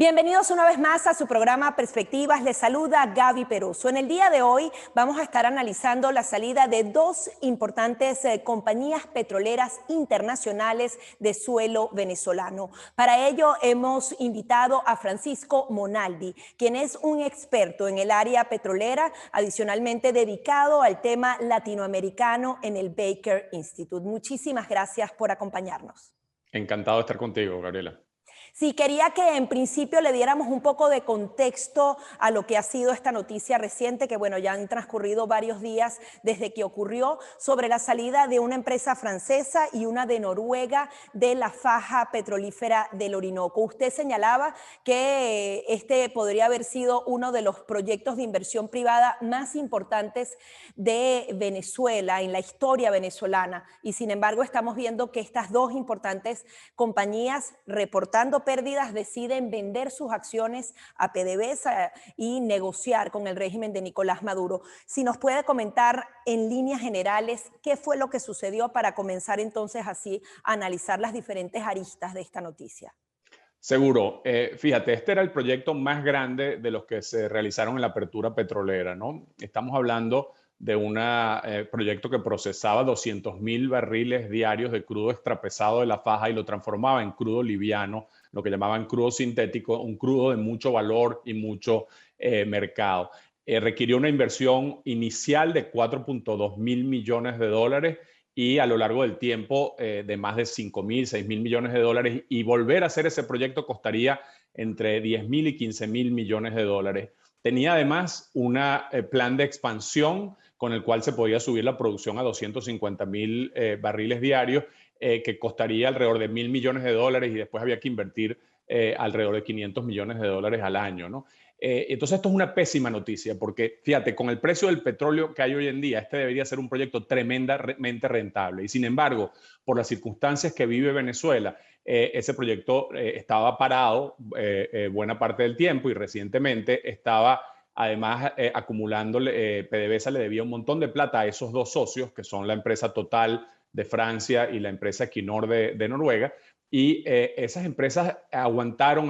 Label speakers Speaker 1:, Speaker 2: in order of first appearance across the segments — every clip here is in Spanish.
Speaker 1: Bienvenidos una vez más a su programa Perspectivas. Les saluda Gaby Peroso. En el día de hoy vamos a estar analizando la salida de dos importantes compañías petroleras internacionales de suelo venezolano. Para ello hemos invitado a Francisco Monaldi, quien es un experto en el área petrolera, adicionalmente dedicado al tema latinoamericano en el Baker Institute. Muchísimas gracias por acompañarnos.
Speaker 2: Encantado de estar contigo, Gabriela.
Speaker 1: Sí, quería que en principio le diéramos un poco de contexto a lo que ha sido esta noticia reciente, que bueno, ya han transcurrido varios días desde que ocurrió, sobre la salida de una empresa francesa y una de Noruega de la faja petrolífera del Orinoco. Usted señalaba que este podría haber sido uno de los proyectos de inversión privada más importantes de Venezuela, en la historia venezolana, y sin embargo estamos viendo que estas dos importantes compañías, reportando pérdidas, deciden vender sus acciones a PDVSA y negociar con el régimen de Nicolás Maduro. Si nos puede comentar en líneas generales qué fue lo que sucedió para comenzar entonces así a analizar las diferentes aristas de esta noticia.
Speaker 2: Seguro. Fíjate, este era el proyecto más grande de los que se realizaron en la apertura petrolera, ¿no? Estamos hablando de un proyecto que procesaba 200.000 barriles diarios de crudo extrapesado de la faja y lo transformaba en crudo liviano, lo que llamaban crudo sintético, un crudo de mucho valor y mucho mercado. Requirió una inversión inicial de 4.2 mil millones de dólares y a lo largo del tiempo de más de 5.000, 6.000 millones de dólares, y volver a hacer ese proyecto costaría entre 10.000 y 15.000 millones de dólares. Tenía además un plan de expansión con el cual se podía subir la producción a 250.000 barriles diarios, que costaría alrededor de 1.000 millones de dólares, y después había que invertir alrededor de 500 millones de dólares al año, ¿no? Entonces esto es una pésima noticia porque, fíjate, con el precio del petróleo que hay hoy en día, este debería ser un proyecto tremendamente rentable. Y sin embargo, por las circunstancias que vive Venezuela, ese proyecto estaba parado buena parte del tiempo, y recientemente estaba además acumulándole, PDVSA le debía un montón de plata a esos dos socios, que son la empresa Total de Francia y la empresa Equinor de Noruega. Y esas empresas aguantaron,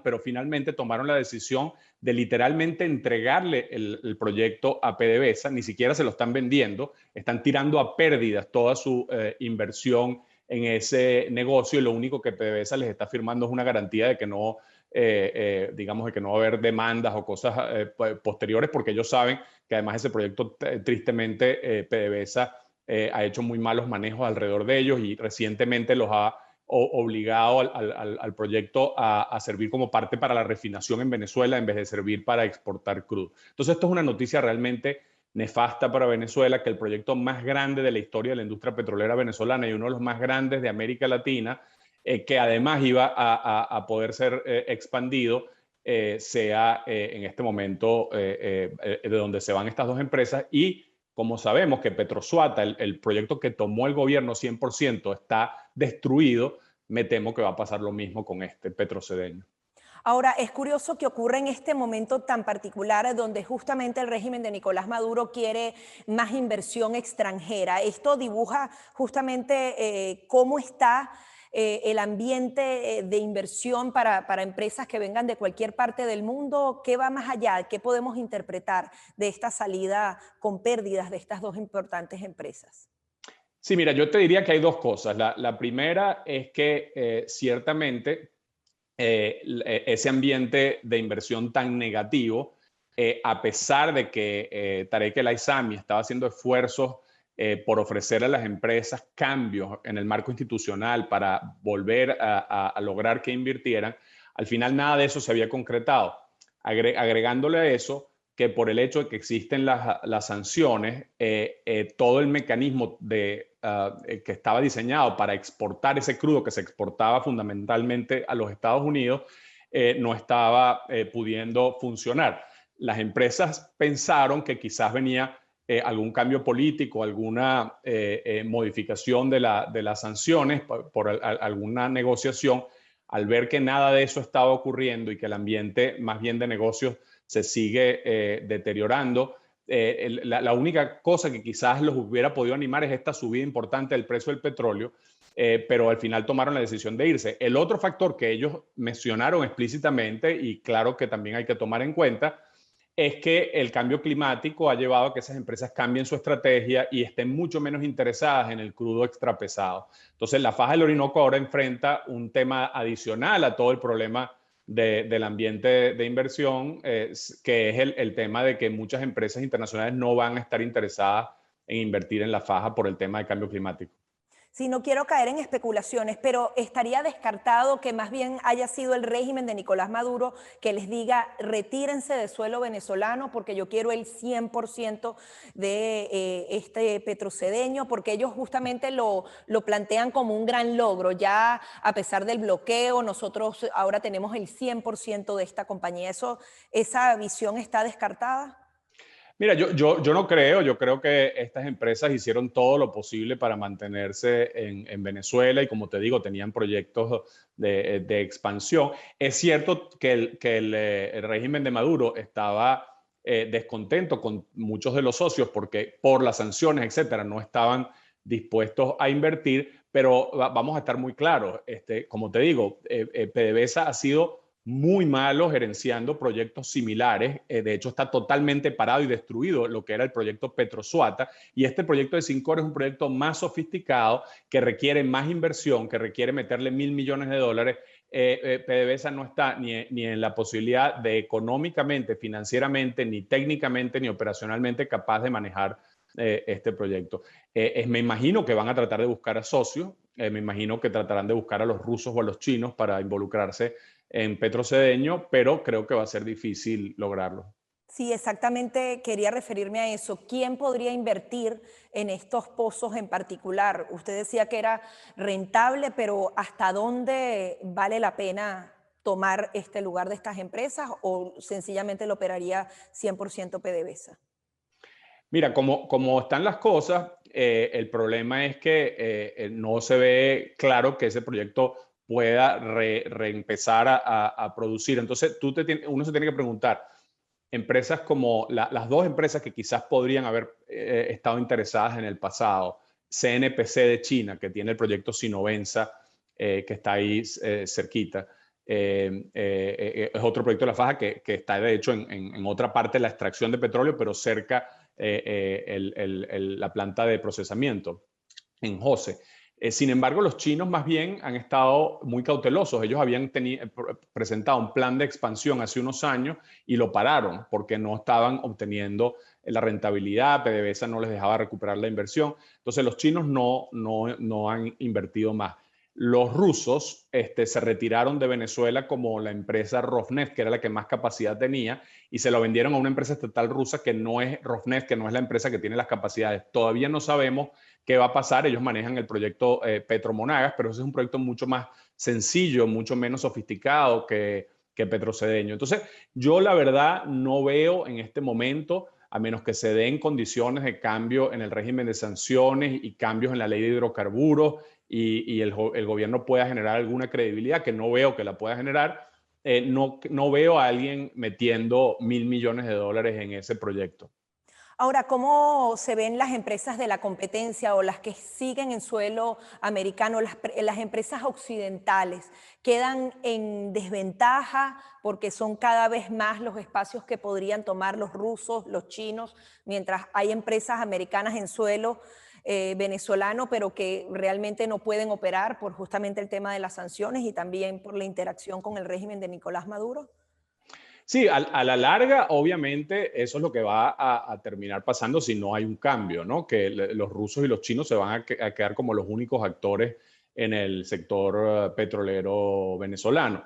Speaker 2: pero finalmente tomaron la decisión de literalmente entregarle el proyecto a PDVSA. Ni siquiera se lo están vendiendo, están tirando a pérdidas toda su inversión en ese negocio, y lo único que PDVSA les está firmando es una garantía de que no, digamos, de que no va a haber demandas o cosas posteriores, porque ellos saben que además ese proyecto, tristemente, PDVSA ha hecho muy malos manejos alrededor de ellos, y recientemente los ha obligado al proyecto a servir como parte para la refinación en Venezuela en vez de servir para exportar crudo. Entonces esto es una noticia realmente nefasta para Venezuela, que el proyecto más grande de la historia de la industria petrolera venezolana y uno de los más grandes de América Latina, que además iba a poder ser expandido, sea en este momento de donde se van estas dos empresas. Y como sabemos que Petrosuata, el proyecto que tomó el gobierno 100%, está destruido, me temo que va a pasar lo mismo con este Petrocedeño.
Speaker 1: Ahora, es curioso que ocurra en este momento tan particular donde justamente el régimen de Nicolás Maduro quiere más inversión extranjera. Esto dibuja justamente cómo está el ambiente de inversión para empresas que vengan de cualquier parte del mundo. ¿Qué va más allá? ¿Qué podemos interpretar de esta salida con pérdidas de estas dos importantes empresas?
Speaker 2: Sí, mira, yo te diría que hay dos cosas. La primera es que ciertamente ese ambiente de inversión tan negativo, a pesar de que Tarek El Aissami estaba haciendo esfuerzos por ofrecer a las empresas cambios en el marco institucional para volver a lograr que invirtieran, al final nada de eso se había concretado. Agregándole a eso que por el hecho de que existen las sanciones, todo el mecanismo que estaba diseñado para exportar ese crudo que se exportaba fundamentalmente a los Estados Unidos, no estaba pudiendo funcionar. Las empresas pensaron que quizás venía algún cambio político, alguna modificación de las sanciones por alguna negociación. Al ver que nada de eso estaba ocurriendo y que el ambiente más bien de negocios se sigue deteriorando, la única cosa que quizás los hubiera podido animar es esta subida importante del precio del petróleo, pero al final tomaron la decisión de irse. El otro factor que ellos mencionaron explícitamente, y claro que también hay que tomar en cuenta, es que el cambio climático ha llevado a que esas empresas cambien su estrategia y estén mucho menos interesadas en el crudo extrapesado. Entonces, la faja del Orinoco ahora enfrenta un tema adicional a todo el problema del ambiente de inversión, que es el tema de que muchas empresas internacionales no van a estar interesadas en invertir en la faja por el tema del cambio climático.
Speaker 1: Sí, no quiero caer en especulaciones, pero estaría descartado que más bien haya sido el régimen de Nicolás Maduro que les diga retírense del suelo venezolano porque yo quiero el 100% de este petrocedeño, porque ellos justamente lo plantean como un gran logro. Ya a pesar del bloqueo, nosotros ahora tenemos el 100% de esta compañía. ¿Esa visión está descartada?
Speaker 2: Mira, yo no creo, yo creo que estas empresas hicieron todo lo posible para mantenerse en Venezuela y como te digo, tenían proyectos de expansión. Es cierto que el régimen de Maduro estaba descontento con muchos de los socios porque por las sanciones, etcétera, no estaban dispuestos a invertir, pero vamos a estar muy claros. Como te digo, PDVSA ha sido muy malo gerenciando proyectos similares. De hecho, está totalmente parado y destruido lo que era el proyecto Petrosuata. Y este proyecto de Cincor es un proyecto más sofisticado que requiere más inversión, que requiere meterle $1.000 millones. PDVSA no está ni en la posibilidad de económicamente, financieramente, ni técnicamente, ni operacionalmente capaz de manejar este proyecto. Me imagino que van a tratar de buscar a socios, me imagino que tratarán de buscar a los rusos o a los chinos para involucrarse en Petrocedeño, pero creo que va a ser difícil lograrlo.
Speaker 1: Sí, exactamente quería referirme a eso. ¿Quién podría invertir en estos pozos en particular? Usted decía que era rentable, pero ¿hasta dónde vale la pena tomar este lugar de estas empresas o sencillamente lo operaría 100% PDVSA?
Speaker 2: Mira, como están las cosas, el problema es que no se ve claro que ese proyecto pueda reempezar a producir. Entonces, uno se tiene que preguntar, empresas como las dos empresas que quizás podrían haber estado interesadas en el pasado, CNPC de China, que tiene el proyecto Sinovenza, que está ahí cerquita, es otro proyecto de la faja que está de hecho en otra parte de la extracción de petróleo, pero cerca la planta de procesamiento en Jose. Sin embargo, los chinos más bien han estado muy cautelosos. Ellos habían presentado un plan de expansión hace unos años y lo pararon porque no estaban obteniendo la rentabilidad, PDVSA no les dejaba recuperar la inversión. Entonces, los chinos no han invertido más. Los rusos se retiraron de Venezuela como la empresa Rosneft, que era la que más capacidad tenía, y se lo vendieron a una empresa estatal rusa que no es Rosneft, que no es la empresa que tiene las capacidades. Todavía no sabemos qué va a pasar. Ellos manejan el proyecto Petromonagas, pero ese es un proyecto mucho más sencillo, mucho menos sofisticado que Petrocedeño. Entonces, yo la verdad no veo en este momento, a menos que se den condiciones de cambio en el régimen de sanciones y cambios en la ley de hidrocarburos y el gobierno pueda generar alguna credibilidad, que no veo que la pueda generar, no veo a alguien metiendo $1.000 millones en ese proyecto.
Speaker 1: Ahora, ¿cómo se ven las empresas de la competencia o las que siguen en suelo americano, las empresas occidentales? ¿Quedan en desventaja porque son cada vez más los espacios que podrían tomar los rusos, los chinos, mientras hay empresas americanas en suelo venezolano, pero que realmente no pueden operar por justamente el tema de las sanciones y también por la interacción con el régimen de Nicolás Maduro?
Speaker 2: Sí, a la larga, obviamente, eso es lo que va a terminar pasando si no hay un cambio, ¿no? Que los rusos y los chinos se van a quedar como los únicos actores en el sector petrolero venezolano.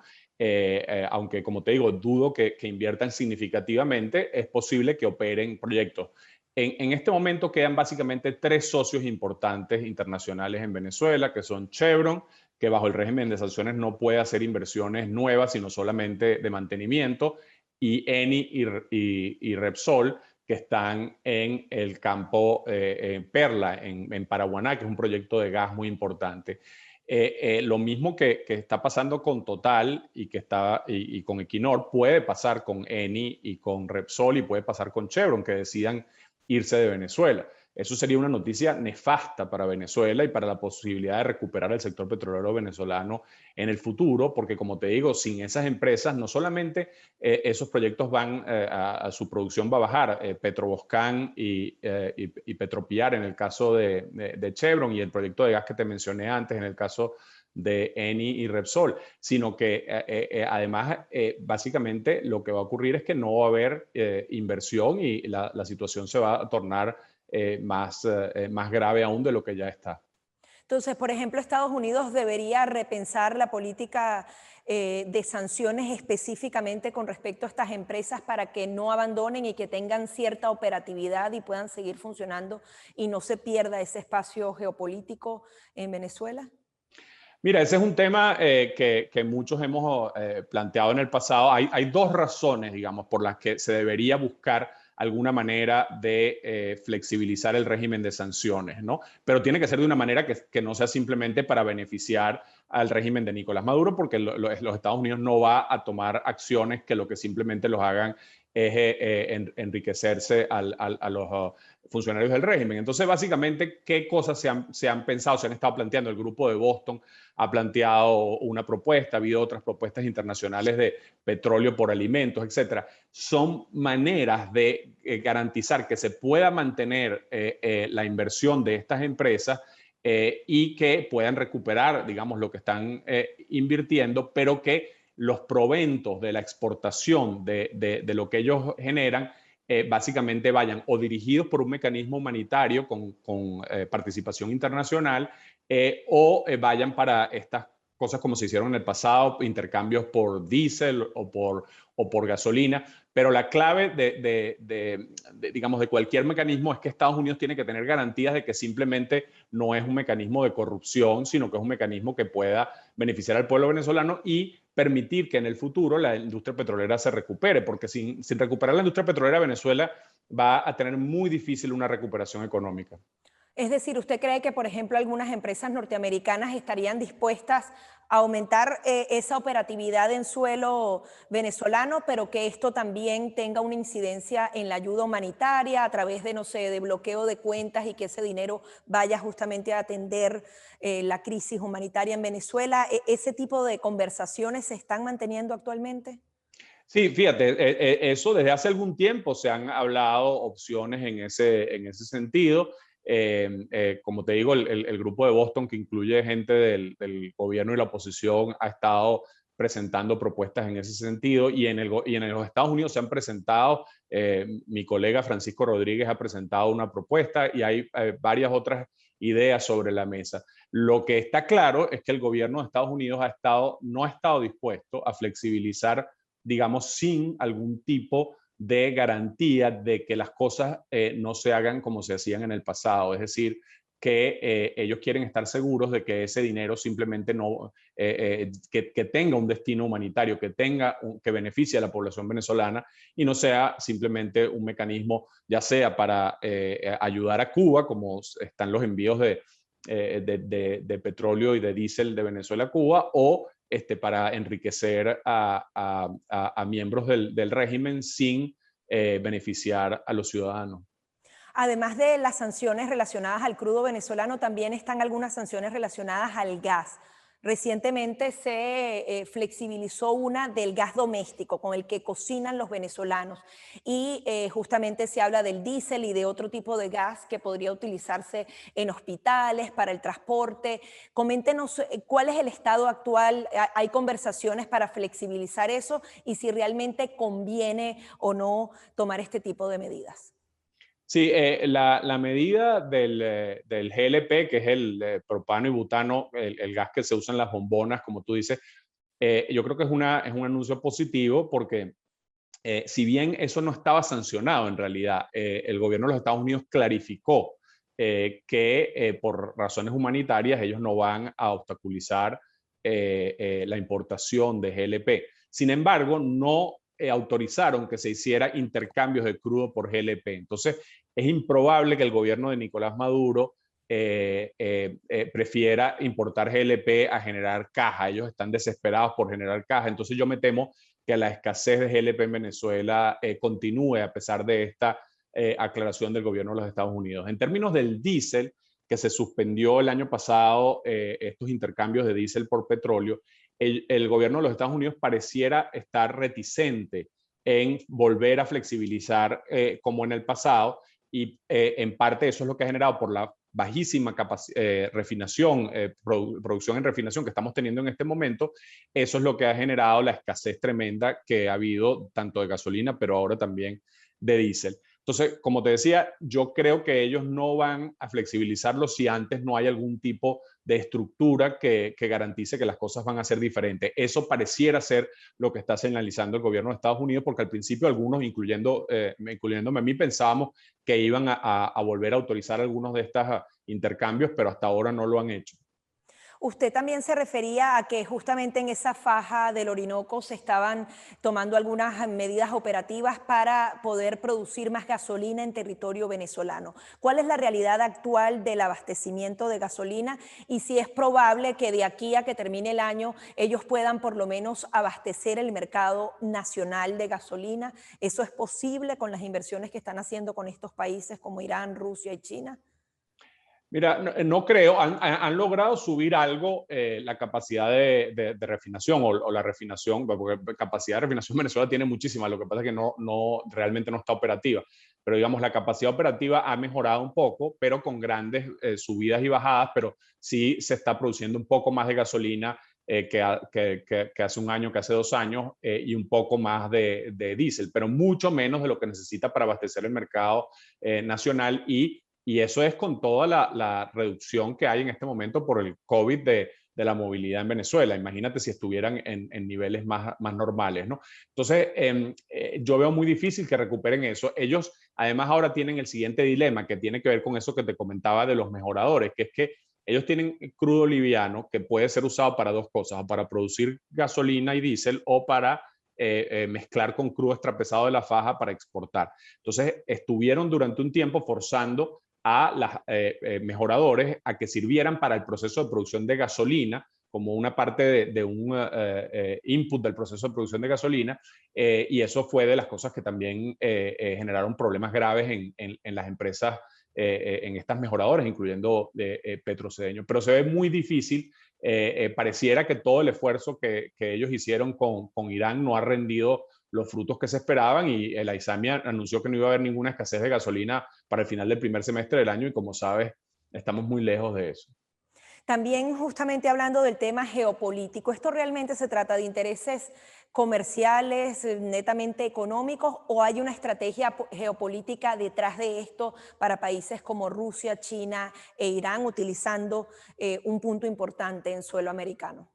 Speaker 2: Aunque, como te digo, dudo que inviertan significativamente, es posible que operen proyectos. En este momento quedan básicamente tres socios importantes internacionales en Venezuela, que son Chevron, que bajo el régimen de sanciones no puede hacer inversiones nuevas, sino solamente de mantenimiento, y Eni y Repsol, que están en el campo Perla, en Paraguaná, que es un proyecto de gas muy importante. Lo mismo que está pasando con Total y con Equinor puede pasar con Eni y con Repsol y puede pasar con Chevron, que decidan irse de Venezuela. Eso sería una noticia nefasta para Venezuela y para la posibilidad de recuperar el sector petrolero venezolano en el futuro, porque como te digo, sin esas empresas no solamente esos proyectos su producción va a bajar, Petroboscán y Petropiar en el caso de Chevron, y el proyecto de gas que te mencioné antes en el caso de Eni y Repsol, sino que además básicamente lo que va a ocurrir es que no va a haber inversión y la situación se va a tornar más grave aún de lo que ya está.
Speaker 1: Entonces, por ejemplo, Estados Unidos debería repensar la política de sanciones específicamente con respecto a estas empresas para que no abandonen y que tengan cierta operatividad y puedan seguir funcionando y no se pierda ese espacio geopolítico en Venezuela.
Speaker 2: Mira, ese es un tema que muchos hemos planteado en el pasado. Hay dos razones, digamos, por las que se debería buscar alguna manera de flexibilizar el régimen de sanciones, ¿no? Pero tiene que ser de una manera que no sea simplemente para beneficiar al régimen de Nicolás Maduro, porque los Estados Unidos no va a tomar acciones que lo que simplemente los hagan es enriquecerse a los funcionarios del régimen. Entonces, básicamente, ¿qué cosas se han pensado, se han estado planteando? El grupo de Boston ha planteado una propuesta, ha habido otras propuestas internacionales de petróleo por alimentos, etcétera. Son maneras de garantizar que se pueda mantener la inversión de estas empresas y que puedan recuperar, digamos, lo que están invirtiendo, pero que los proventos de la exportación de lo que ellos generan básicamente vayan o dirigidos por un mecanismo humanitario con participación internacional vayan para estas cosas como se hicieron en el pasado, intercambios por diésel o por gasolina. Pero la clave digamos, de cualquier mecanismo es que Estados Unidos tiene que tener garantías de que simplemente no es un mecanismo de corrupción, sino que es un mecanismo que pueda beneficiar al pueblo venezolano y permitir que en el futuro la industria petrolera se recupere, porque sin recuperar la industria petrolera, Venezuela va a tener muy difícil una recuperación económica.
Speaker 1: Es decir, ¿usted cree que, por ejemplo, algunas empresas norteamericanas estarían dispuestas a aumentar esa operatividad en suelo venezolano, pero que esto también tenga una incidencia en la ayuda humanitaria a través de, no sé, de bloqueo de cuentas y que ese dinero vaya justamente a atender la crisis humanitaria en Venezuela? ¿Ese tipo de conversaciones se están manteniendo actualmente?
Speaker 2: Sí, fíjate, eso desde hace algún tiempo se han hablado opciones en ese sentido. Como te digo, el grupo de Boston, que incluye gente del gobierno y la oposición, ha estado presentando propuestas en ese sentido y en los Estados Unidos se han presentado, mi colega Francisco Rodríguez ha presentado una propuesta y hay varias otras ideas sobre la mesa. Lo que está claro es que el gobierno de Estados Unidos no ha estado dispuesto a flexibilizar, digamos, sin algún tipo de garantía de que las cosas no se hagan como se hacían en el pasado. Es decir, que ellos quieren estar seguros de que ese dinero simplemente no, que tenga un destino humanitario, que beneficie a la población venezolana y no sea simplemente un mecanismo, ya sea para ayudar a Cuba, como están los envíos de petróleo y de diésel de Venezuela a Cuba, o para enriquecer a miembros del régimen sin beneficiar a los ciudadanos.
Speaker 1: Además de las sanciones relacionadas al crudo venezolano, también están algunas sanciones relacionadas al gas. Recientemente se flexibilizó una del gas doméstico con el que cocinan los venezolanos y justamente se habla del diésel y de otro tipo de gas que podría utilizarse en hospitales, para el transporte. Coméntenos cuál es el estado actual, hay conversaciones para flexibilizar eso y si realmente conviene o no tomar este tipo de medidas.
Speaker 2: Sí, la medida del GLP, que es el propano y butano, el gas que se usa en las bombonas, como tú dices, yo creo que es un anuncio positivo porque si bien eso no estaba sancionado en realidad, el gobierno de los Estados Unidos clarificó que por razones humanitarias ellos no van a obstaculizar la importación de GLP. Sin embargo, no autorizaron que se hiciera intercambios de crudo por GLP. Entonces, es improbable que el gobierno de Nicolás Maduro prefiera importar GLP a generar caja. Ellos están desesperados por generar caja. Entonces, yo me temo que la escasez de GLP en Venezuela continúe a pesar de esta aclaración del gobierno de los Estados Unidos. En términos del diésel, que se suspendió el año pasado estos intercambios de diésel por petróleo, el gobierno de los Estados Unidos pareciera estar reticente en volver a flexibilizar como en el pasado, y en parte eso es lo que ha generado por la bajísima refinación, producción en refinación que estamos teniendo en este momento. Eso es lo que ha generado la escasez tremenda que ha habido tanto de gasolina, pero ahora también de diésel. Entonces, como te decía, yo creo que ellos no van a flexibilizarlo si antes no hay algún tipo de estructura que garantice que las cosas van a ser diferentes. Eso pareciera ser lo que está señalizando el gobierno de Estados Unidos, porque al principio algunos, incluyéndome a mí, pensábamos que iban a volver a autorizar algunos de estos intercambios, pero hasta ahora no lo han hecho.
Speaker 1: Usted también se refería a que justamente en esa faja del Orinoco se estaban tomando algunas medidas operativas para poder producir más gasolina en territorio venezolano. ¿Cuál es la realidad actual del abastecimiento de gasolina y si es probable que de aquí a que termine el año ellos puedan por lo menos abastecer el mercado nacional de gasolina? ¿Eso es posible con las inversiones que están haciendo con estos países como Irán, Rusia y China?
Speaker 2: Mira, no creo, han logrado subir algo la capacidad de refinación o la refinación, porque capacidad de refinación en Venezuela tiene muchísima, lo que pasa es que realmente no está operativa, pero digamos la capacidad operativa ha mejorado un poco, pero con grandes subidas y bajadas, pero sí se está produciendo un poco más de gasolina que hace un año, que hace 2 años, y un poco más de diésel, pero mucho menos de lo que necesita para abastecer el mercado nacional, y eso es con toda la reducción que hay en este momento por el COVID de la movilidad en Venezuela. Imagínate si estuvieran en niveles más normales, ¿no? Entonces, yo veo muy difícil que recuperen eso. Ellos, además, ahora tienen el siguiente dilema que tiene que ver con eso que te comentaba de los mejoradores, que es que ellos tienen crudo liviano que puede ser usado para dos cosas, o para producir gasolina y diésel o para mezclar con crudo extrapesado de la faja para exportar. Entonces, estuvieron durante un tiempo forzando a los mejoradores a que sirvieran para el proceso de producción de gasolina como una parte de un input del proceso de producción de gasolina, y eso fue de las cosas que también generaron problemas graves en las empresas, en estas mejoradoras, incluyendo Petrocedeño. Pero se ve muy difícil, pareciera que todo el esfuerzo que ellos hicieron con Irán no ha rendido los frutos que se esperaban, y el AISAMI anunció que no iba a haber ninguna escasez de gasolina para el final del primer semestre del año, y como sabes, estamos muy lejos de eso.
Speaker 1: También justamente hablando del tema geopolítico, ¿esto realmente se trata de intereses comerciales, netamente económicos, o hay una estrategia geopolítica detrás de esto para países como Rusia, China e Irán, utilizando un punto importante en suelo americano?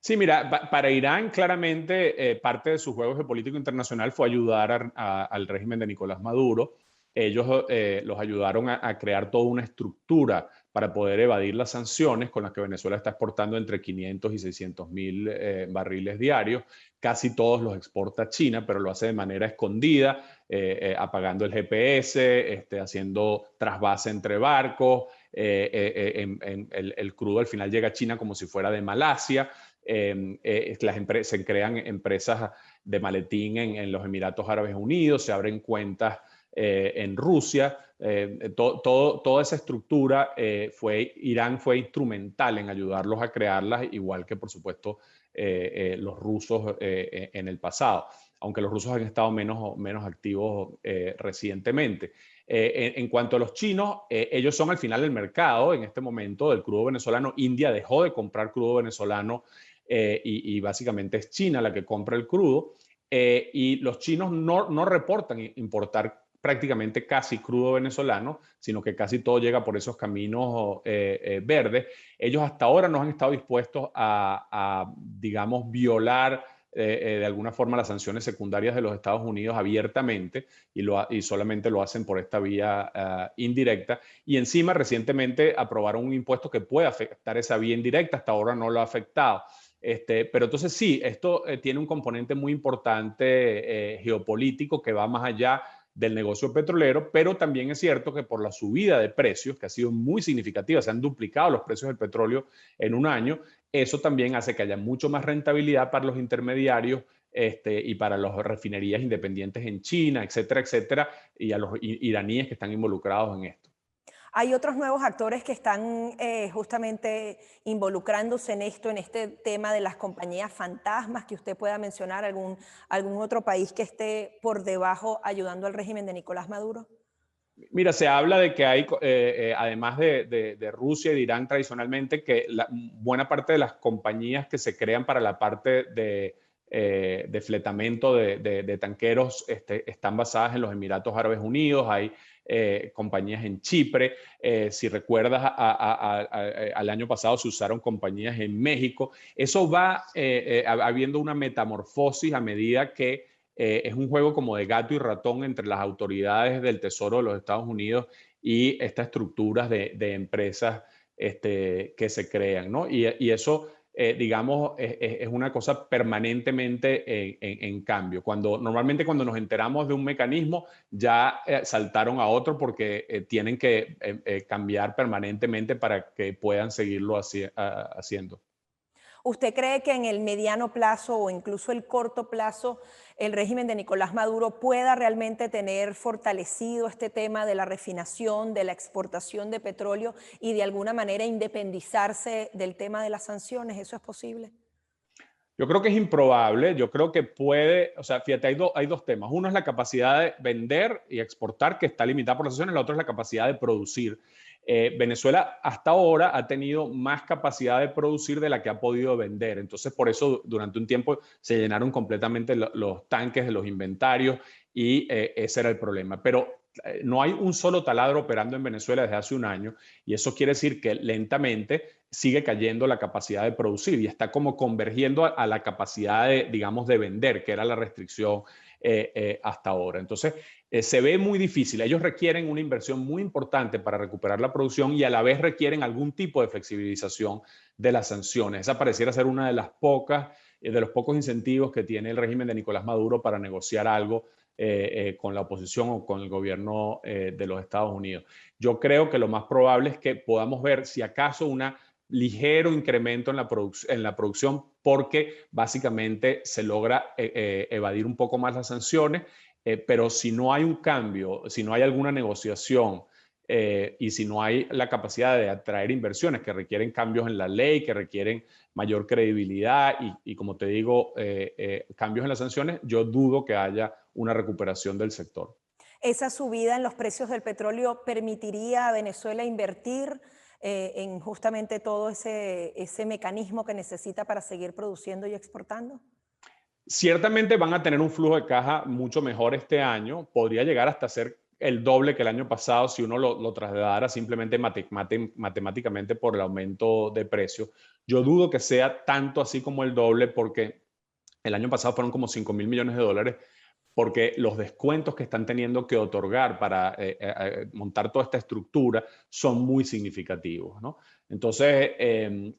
Speaker 2: Sí, mira, para Irán claramente parte de su juego geopolítico internacional fue ayudar al régimen de Nicolás Maduro. Ellos los ayudaron a crear toda una estructura para poder evadir las sanciones con las que Venezuela está exportando entre 500 y 600 mil barriles diarios. Casi todos los exporta China, pero lo hace de manera escondida, apagando el GPS, haciendo trasvase entre barcos. El crudo al final llega a China como si fuera de Malasia. Se crean empresas de maletín en los Emiratos Árabes Unidos, se abren cuentas en Rusia. Toda esa estructura, Irán fue instrumental en ayudarlos a crearlas, igual que por supuesto los rusos en el pasado, aunque los rusos han estado menos activos recientemente. En cuanto a los chinos, ellos son al final el mercado en este momento del crudo venezolano. India dejó de comprar crudo venezolano, y básicamente es China la que compra el crudo, y los chinos no reportan importar prácticamente casi crudo venezolano, sino que casi todo llega por esos caminos verdes. Ellos hasta ahora no han estado dispuestos digamos, violar de alguna forma las sanciones secundarias de los Estados Unidos abiertamente, y solamente lo hacen por esta vía indirecta. Y encima recientemente aprobaron un impuesto que puede afectar esa vía indirecta, hasta ahora no lo ha afectado. Pero entonces sí, esto tiene un componente muy importante geopolítico que va más allá del negocio petrolero, pero también es cierto que por la subida de precios, que ha sido muy significativa, se han duplicado los precios del petróleo en un año, eso también hace que haya mucho más rentabilidad para los intermediarios y para las refinerías independientes en China, etcétera, etcétera, y a los iraníes que están involucrados en esto.
Speaker 1: Hay otros nuevos actores que están justamente involucrándose en esto, en este tema de las compañías fantasmas, que usted pueda mencionar algún otro país que esté por debajo ayudando al régimen de Nicolás Maduro.
Speaker 2: Mira, se habla de que hay, además de Rusia y de Irán tradicionalmente, que buena parte de las compañías que se crean para la parte de fletamento de tanqueros están basadas en los Emiratos Árabes Unidos. Hay compañías en Chipre. Si recuerdas, al año pasado se usaron compañías en México. Eso va habiendo una metamorfosis a medida que es un juego como de gato y ratón entre las autoridades del Tesoro de los Estados Unidos y estas estructuras de empresas que se crean, ¿no? Y eso, digamos, es una cosa permanentemente en cambio. Normalmente cuando nos enteramos de un mecanismo, ya saltaron a otro porque tienen que cambiar permanentemente para que puedan seguirlo haciendo.
Speaker 1: ¿Usted cree que en el mediano plazo o incluso el corto plazo el régimen de Nicolás Maduro pueda realmente tener fortalecido este tema de la refinación, de la exportación de petróleo y de alguna manera independizarse del tema de las sanciones? ¿Eso es posible?
Speaker 2: Yo creo que es improbable, yo creo que puede, o sea, fíjate, hay dos temas. Uno es la capacidad de vender y exportar, que está limitada por las sanciones, la otra es la capacidad de producir. Venezuela hasta ahora ha tenido más capacidad de producir de la que ha podido vender. Entonces, por eso durante un tiempo se llenaron completamente los tanques de los inventarios y ese era el problema. Pero no hay un solo taladro operando en Venezuela desde hace un año y eso quiere decir que lentamente sigue cayendo la capacidad de producir y está como convergiendo a la capacidad de, digamos, de vender, que era la restricción hasta ahora. Entonces, se ve muy difícil. Ellos requieren una inversión muy importante para recuperar la producción y a la vez requieren algún tipo de flexibilización de las sanciones. Esa pareciera ser una de las de los pocos incentivos que tiene el régimen de Nicolás Maduro para negociar algo con la oposición o con el gobierno de los Estados Unidos. Yo creo que lo más probable es que podamos ver si acaso un ligero incremento en la producción porque básicamente se logra evadir un poco más las sanciones, pero si no hay un cambio, si no hay alguna negociación y si no hay la capacidad de atraer inversiones que requieren cambios en la ley, que requieren mayor credibilidad y como te digo, cambios en las sanciones, yo dudo que haya una recuperación del sector.
Speaker 1: ¿Esa subida en los precios del petróleo permitiría a Venezuela invertir en justamente todo ese mecanismo que necesita para seguir produciendo y exportando?
Speaker 2: Ciertamente van a tener un flujo de caja mucho mejor este año, podría llegar hasta ser el doble que el año pasado si uno lo trasladara simplemente matemáticamente por el aumento de precios. Yo dudo que sea tanto así como el doble porque el año pasado fueron como 5.000 millones de dólares porque los descuentos que están teniendo que otorgar para montar toda esta estructura son muy significativos, ¿no? Entonces,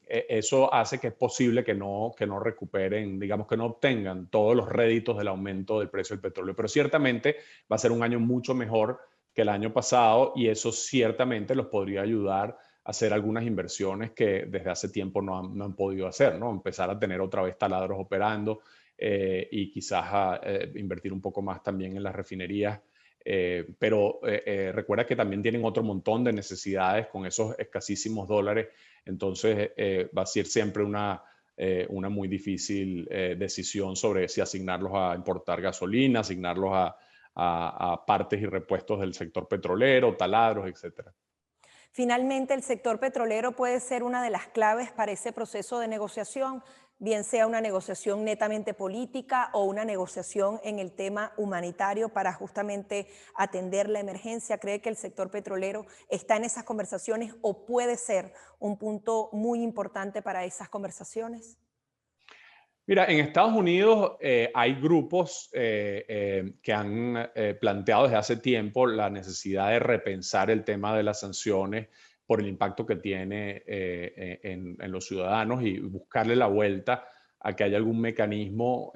Speaker 2: eso hace que es posible que no recuperen, digamos, que no obtengan todos los réditos del aumento del precio del petróleo. Pero ciertamente va a ser un año mucho mejor que el año pasado y eso ciertamente los podría ayudar a hacer algunas inversiones que desde hace tiempo no han podido hacer, ¿no? Empezar a tener otra vez taladros operando, y quizás invertir un poco más también en las refinerías. Pero recuerda que también tienen otro montón de necesidades con esos escasísimos dólares. Entonces va a ser siempre una muy difícil decisión sobre si asignarlos a importar gasolina, asignarlos a partes y repuestos del sector petrolero, taladros, etcétera.
Speaker 1: Finalmente, el sector petrolero puede ser una de las claves para ese proceso de negociación, bien sea una negociación netamente política o una negociación en el tema humanitario para justamente atender la emergencia. ¿Cree que el sector petrolero está en esas conversaciones o puede ser un punto muy importante para esas conversaciones?
Speaker 2: Mira, en Estados Unidos hay grupos que han planteado desde hace tiempo la necesidad de repensar el tema de las sanciones por el impacto que tiene en los ciudadanos y buscarle la vuelta a que haya algún mecanismo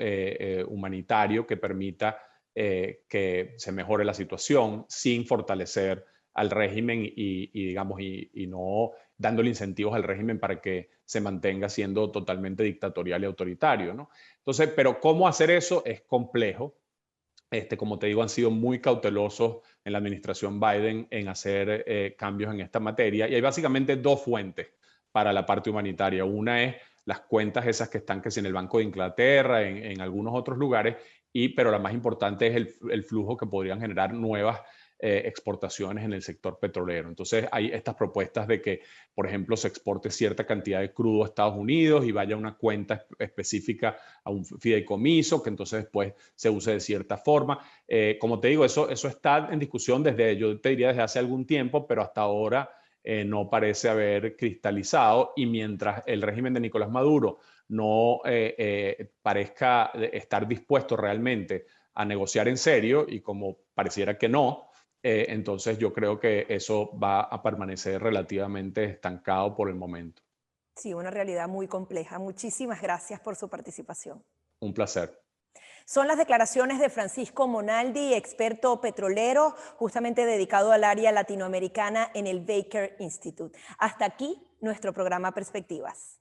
Speaker 2: humanitario que permita que se mejore la situación sin fortalecer al régimen digamos, y no dándole incentivos al régimen para que se mantenga siendo totalmente dictatorial y autoritario, ¿no? Entonces, pero cómo hacer eso es complejo. Como te digo, han sido muy cautelosos en la administración Biden en hacer cambios en esta materia. Y hay básicamente dos fuentes para la parte humanitaria. Una es las cuentas esas que están, que si en el Banco de Inglaterra, en algunos otros lugares, pero la más importante es el flujo que podrían generar nuevas exportaciones en el sector petrolero. Entonces hay estas propuestas de que, por ejemplo, se exporte cierta cantidad de crudo a Estados Unidos y vaya a una cuenta específica, a un fideicomiso, que entonces después se use de cierta forma. Como te digo, eso está en discusión yo te diría desde hace algún tiempo, pero hasta ahora no parece haber cristalizado, y mientras el régimen de Nicolás Maduro no parezca estar dispuesto realmente a negociar en serio, y como pareciera que no, entonces yo creo que eso va a permanecer relativamente estancado por el momento.
Speaker 1: Sí, una realidad muy compleja. Muchísimas gracias por su participación.
Speaker 2: Un placer.
Speaker 1: Son las declaraciones de Francisco Monaldi, experto petrolero, justamente dedicado al área latinoamericana en el Baker Institute. Hasta aquí nuestro programa Perspectivas.